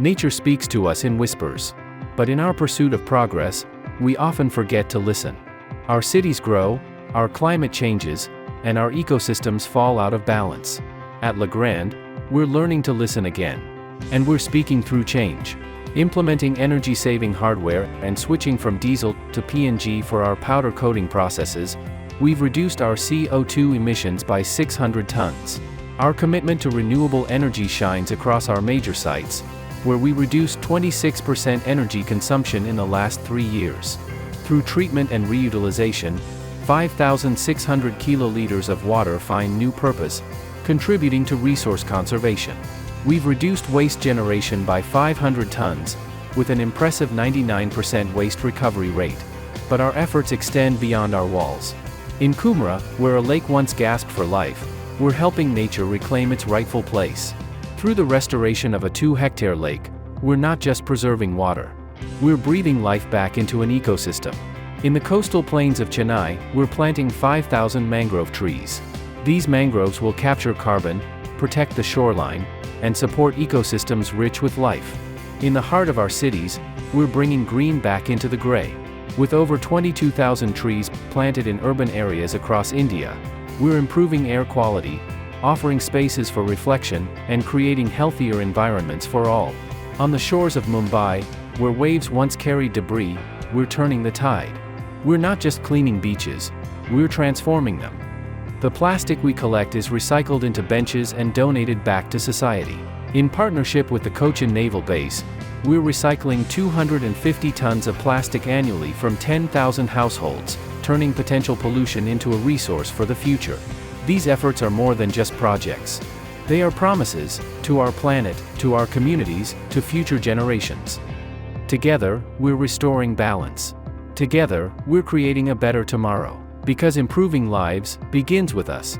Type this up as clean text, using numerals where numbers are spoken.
Nature speaks to us in whispers. But in our pursuit of progress, we often forget to listen. Our cities grow, our climate changes, and our ecosystems fall out of balance. At Legrand, we're learning to listen again. And we're speaking through change. Implementing energy-saving hardware and switching from diesel to PNG for our powder coating processes, we've reduced our CO2 emissions by 600 tons. Our commitment to renewable energy shines across our major sites, where we reduced 26% energy consumption in the last 3 years. Through treatment and reutilization, 5,600 kiloliters of water find new purpose, contributing to resource conservation. We've reduced waste generation by 500 tons, with an impressive 99% waste recovery rate. But our efforts extend beyond our walls. In Kumra, where a lake once gasped for life, we're helping nature reclaim its rightful place. Through the restoration of a 2-hectare lake, we're not just preserving water. We're breathing life back into an ecosystem. In the coastal plains of Chennai, we're planting 5,000 mangrove trees. These mangroves will capture carbon, protect the shoreline, and support ecosystems rich with life. In the heart of our cities, we're bringing green back into the gray. With over 22,000 trees planted in urban areas across India, we're improving air quality, offering spaces for reflection, and creating healthier environments for all. On the shores of Mumbai, where waves once carried debris, we're turning the tide. We're not just cleaning beaches, we're transforming them. The plastic we collect is recycled into benches and donated back to society. In partnership with the Cochin Naval Base, we're recycling 250 tons of plastic annually from 10,000 households, turning potential pollution into a resource for the future. These efforts are more than just projects. They are promises, to our planet, to our communities, to future generations. Together, we're restoring balance. Together, we're creating a better tomorrow. Because improving lives begins with us.